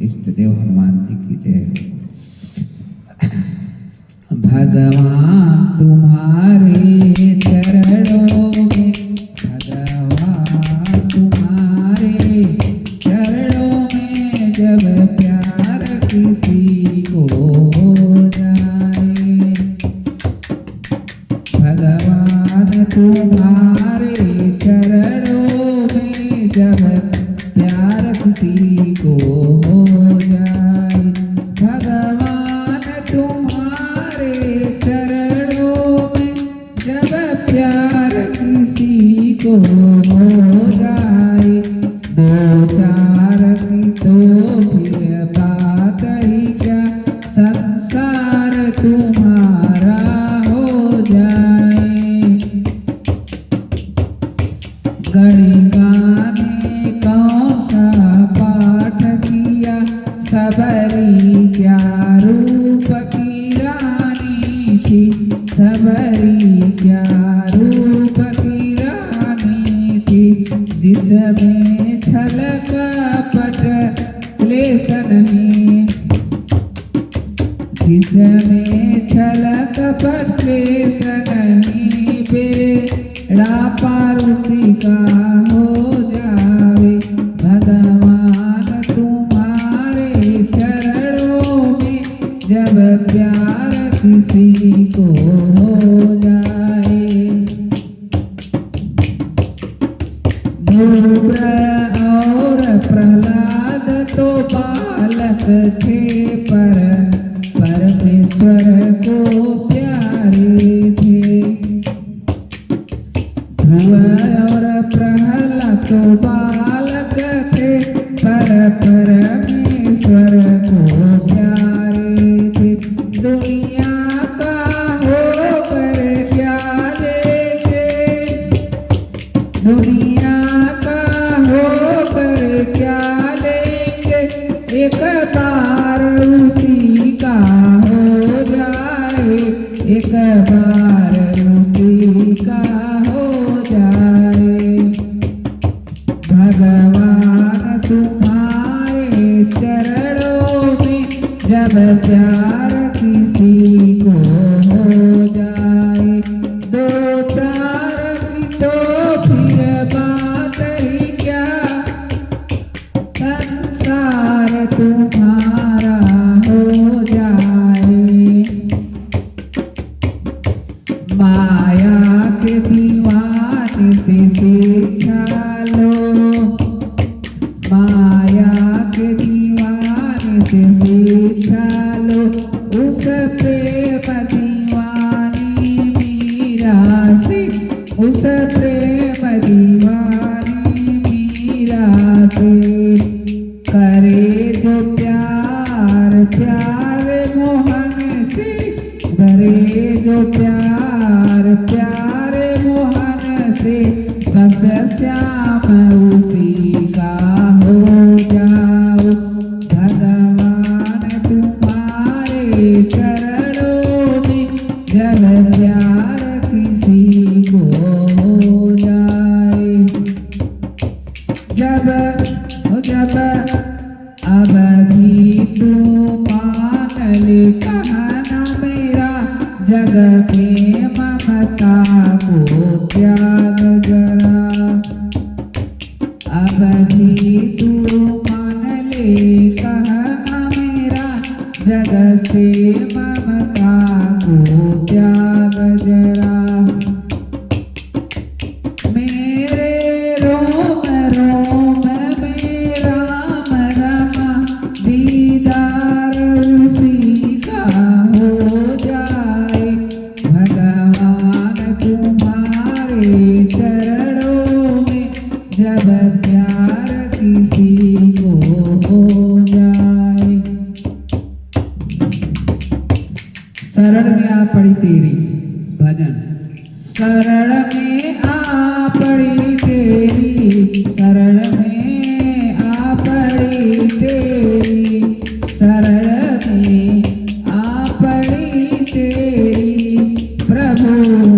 इष्ट देव हनुमान जी की जय। भगवान तुम्हारे चरणों में, भगवान तुम्हारे चरणों में जब प्यार किसी को हो जाए, भगवान तुम्हारे चरणों में जब प्यार किसी को हो जाए, भगवान तुम्हारे चरणों में जब प्यार किसी को हो जाए, दो चार की तो फिर बात ही क्या, संसार तुम्हारा हो जाए। गणिका ने कौन सा पाठ किया, सबरी क्या रूप की रानी थी, सबरी क्या रूप की रानी थी, जिसमें छल कपट क्लेश नहीं, जिसमें छल कपट क्लेश नहीं, बेड़ा पार उसी का हो जावे, भगवान तुम्हारे चरणों में जब प्यार किसी को हो जाए। ध्रुव और प्रहलाद तो बालक थे, पर परमेश्वर को प्यारे थे। ध्रुव और प्रहलाद तो बालक थे, पर परमेश्वर को प्यारे थे। दुनिया का होकर क्या लेंगे, दुनिया का होकर क्या लेंगे, एक बार उसी का हो जाए, एक बार उसी का हो जाए। भगवान तुम्हारे चरणों में जब प्यार किसी को हो जाए, दो चार की तो फिर बात ही क्या, संसार तुम्हारा हो जाए। माया के दीवाने से शिक्षा लो, माया के दीवाने से शिक्षा लो, उस प्रेम दीवानी मीरा से, उस प्रेम दीवानी मीरा से, करे जो प्यार प्यार मोहन से, करे जो प्यार प्यार मोहन से, बस श्याम उसी का हो जाओ, भगवान तुम्हारे चरणों में जब प्यार किसी को हो जाए। जब अब भी तू मान ले कहना मेरा, जग में ममता को त्याग जरा, अब भी तू मान ले कहना मेरा, जग से ममता को त्याग जरा। मेरे रोम रोम में राम रमा, दीदार उसी का हो जाए, भगवान तुम्हारे चरणों में जब प्यार किसी को हो जाए। शरण में आ पड़ी तेरी भजन, शरण में आ पड़ी तेरी, शरण में आ पड़ी तेरी, शरण में आ पड़ी तेरी, प्रभु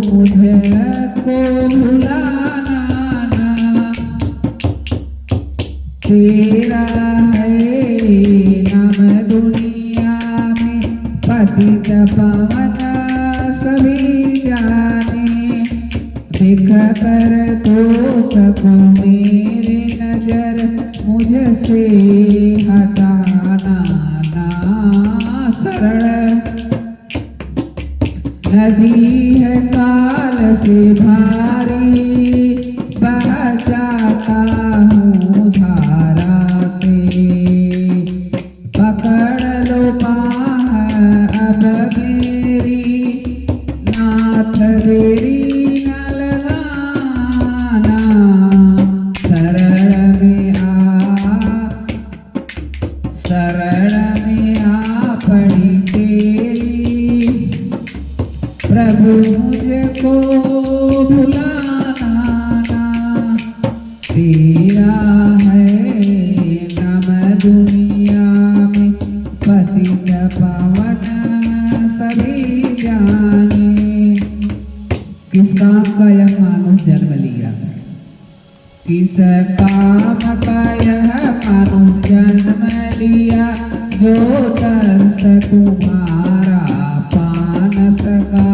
मुझको भुलाना ना, तेरा है पतित पावन सभी जाने, देख कर तो सकूं मेरी नजर मुझसे हटाना ना। सरल नदी है काल से भारी, बह जाता हूँ धारा से, पकड़ लो बाह अब मेरी, नाथ देरी न लगाना। शरण में आ पड़ी तेरी, प्रभु मुझको भुलाना ना। तेरा है नाम दुनिया में, पतित पावन सभी जाने। किस काम का यह मानुष जन्म लिया, किस काम का यह मानुष जन्म लिया, जो दर्श तुम्हारा पा न सका।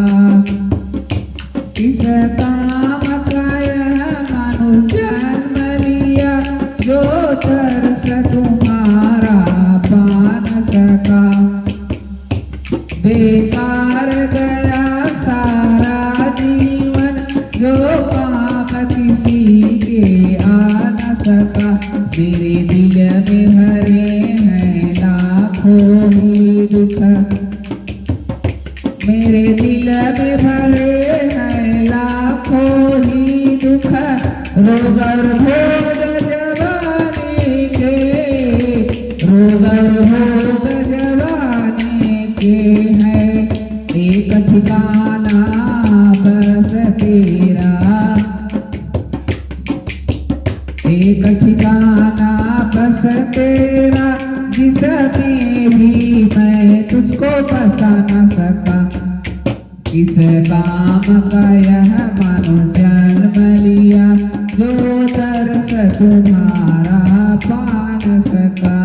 किस काम का यह मानुष जन्म लिया, जो दर्श तुम्हारा पा न सका। बेकार गया सारा जीवन, जो काम किसी के आ न सका। मेरे दिल में भरे हैं लाखों ही दुख, मेरे दिल में भरे हैं लाखों ही दुख। रोग और भोग जवानी के, रोग और भोग जवानी के हैं। एक ठिकाना बस तेरा, एक ठिकाना बस तेरा, जिसमें भी मैं तुझको बसा न सका। किस काम का यह मानुष जन्म लिया, जो दर्श तुम्हारा पा न सका।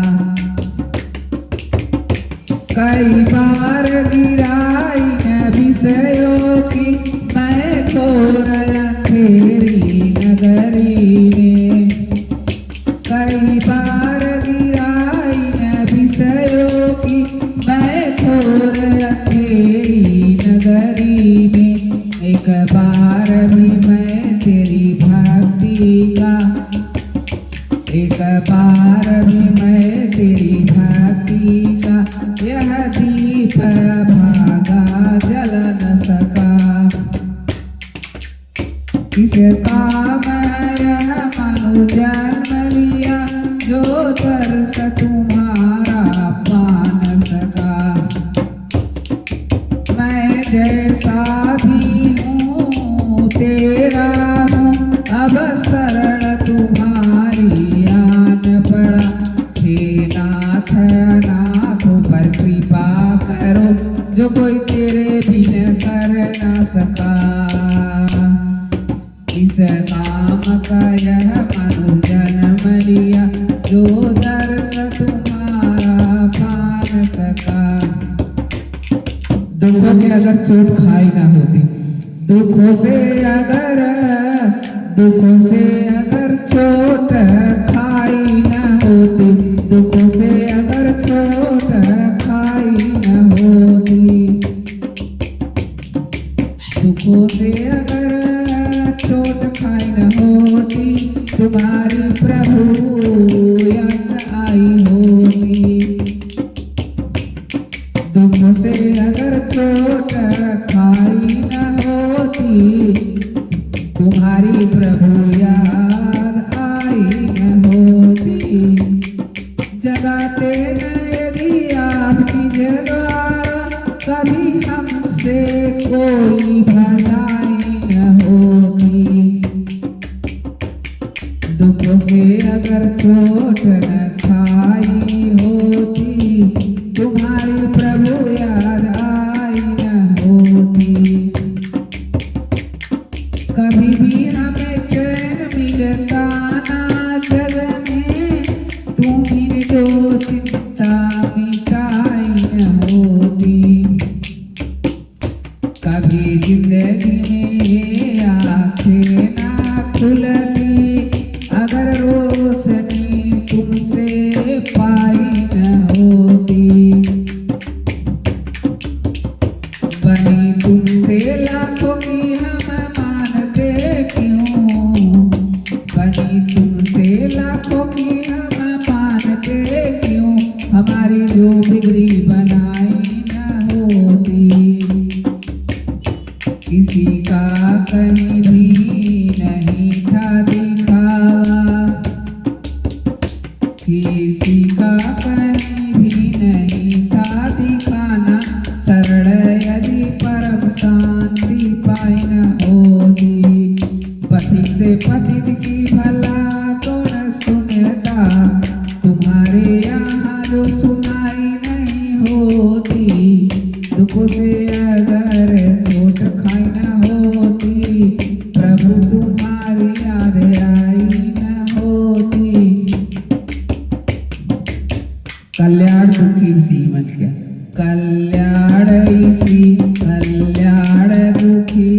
कई बार गिराई न विषयों की मैं घोर अंधेरी नगरी में। कई बार गिराई न विषयों की मैं घोर अंधेरी नगरी में। एक बार भी मैं तेरी भक्ति का, एक बार भी मैं तेरी भक्ति का यह दीप भागा जल न सका। किस काम यह मानुष जन्म लिया, जो दर्श तुम्हारा पा न सका। मैं जैसा भी हूँ तेरा हूँ, अब शरण तुम्हारी आन पड़ा। हे नाथ नाथ पर कृपा करो, जो कोई तेरे बिन कर न सका। इस काम का यह मानुष जन्म लिया, जो दर्श तुम्हारा पा न सका। दुखों के अगर चोट खाई ना होती, दुखों से अगर चोट खाई न होती, दुखों से अगर चोट खाई न होती, दुखों से अगर चोट खाई न होती, तुम्हारी प्रभु याद आई होती। दुखों से अगर चोट खाई न होती, तुम्हारी प्रभु याद आई न होती। जगाते न यदि आपकी जगारा, कभी हमसे कोई भलाई न होती। दुखों से अगर चोट न खाई होती, तुम्हारी प्रभु याद आई न होती। कभी भी हमें चैन मिलता ना जग में, तुम ही जो चिंता मिटाई न होती। बिगड़ी बनाई न होती, किसी का कहीं भी नहीं था दिखावा, किसी का कहीं भी नहीं था दिखाना, शरण यदि परम शांति पाई न होती। पति से पतित की भला कौन सुनता, तुम्हारे यहाँ जो सुनाई नहीं होती, दुख से अगर चोट खाई न होती, प्रभु तुम्हारी याद आई न होती। कल्याण दुखी जीवन क्या, कल्याण इसी कल्याण दुखी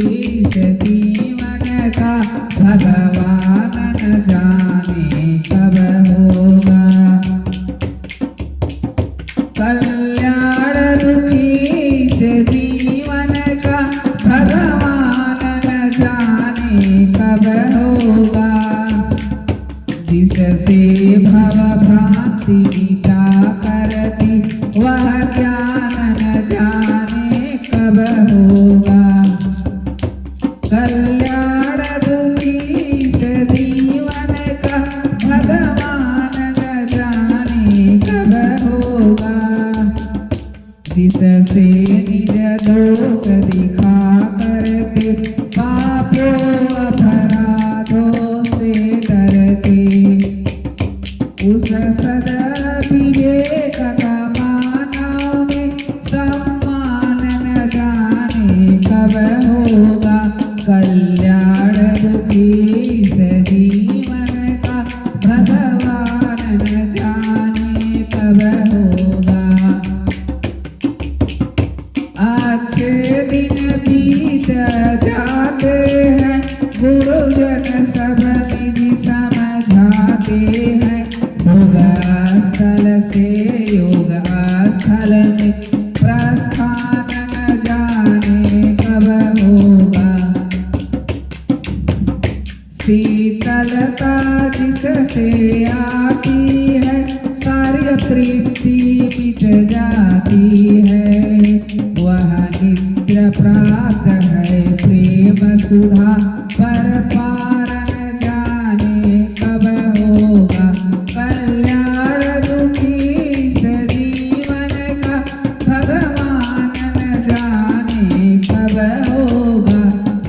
से जीवन का भगवान न जाने कब होगा। कल्याण दुखी से जीवन का भगवान न जाने कब होगा। जिससे भव भ्रांति मिटा करती, वह ज्ञान न जाने कब होगा। कल्याण दुखी से जीवन का भगवान न जाने कब होगा। जिससे निज दोष दिखा करके, पापों अपराधों से डरते, उस सदा विवेक का मानव में सम्मान न जाने कब होगा। कल्याण दुखी से जीवन का भगवान न जाने कब होगा। अच्छे दिन बीत जाते हैं, गुरुजन सब निधि समझाते हैं, योग स्थल से योग स्थल में प्रस्थान न जाने कब होगा। शीतलता जिससे आती है, सारी तृप्ति मिट जाती है, वह नित्य प्राप्त है प्रेम सुधा, पर पार न जाने कब होगा। कल्याण दुखी से जीवन का भगवान न जाने कब होगा।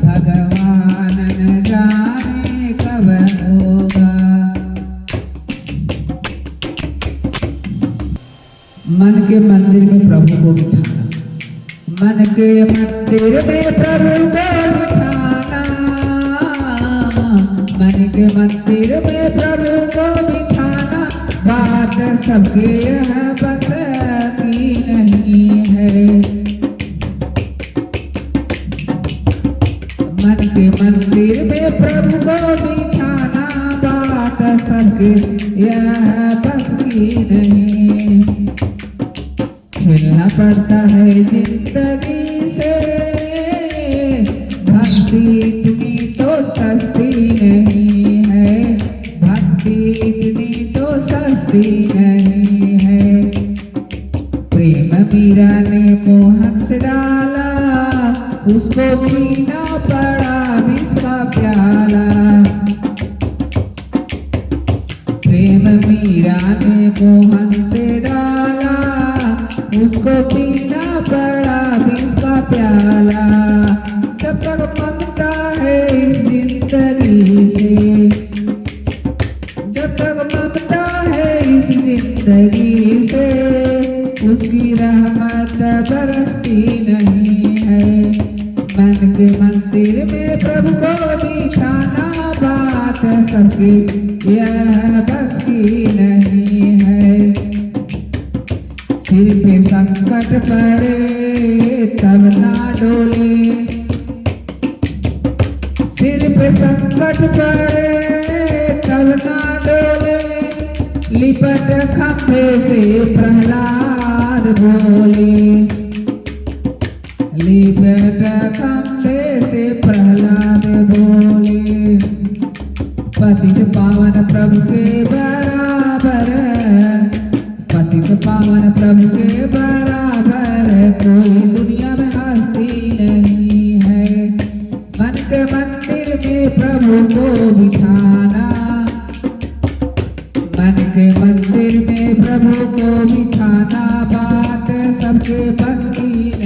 भगवान न जाने कब होगा। मन के मंदिर में प्रभु को बिठाना, मन के मंदिर में प्रभु को बिठाना, मन के मंदिर में प्रभु को बिठाना, बात सबके यहाँ बस की नहीं है। मन के मंदिर में प्रभु को बिठाना, बात सबके यहाँ बस की नहीं। खेलना पड़ता है जिंदगी से, भक्ति इतनी तो सस्ती नहीं है, भक्ति इतनी तो सस्ती नहीं है। प्रेम मीरा ने मोहन से डाला, उसको पीना पड़ा विष का प्याला। प्रेम मीरा ने मोहन से डाला, उसको पीना पड़ा विष का प्याला। जब तक ममता है इस जिंदगी से, जब तक ममता है इस जिंदगी से, उसकी रहमत बरसती नहीं है। मन के मंदिर में प्रभु को बिठाना, बात सबकी यह बस की नहीं है। सिर पे संकट पड़े तब ना डोले, सिर पे संकट पड़े तब ना डोले, लिपट खंभे से प्रहलाद बोले, लिपट खंभे से प्रहलाद बोले। पतित पावन प्रभु के बराबर, पतित पावन पावन प्रभु के बराबर कोई दुनिया में हस्ती नहीं है। मन के मंदिर में प्रभु को बिठाना, मन के मंदिर में प्रभु को बिठाना बात सबके बस की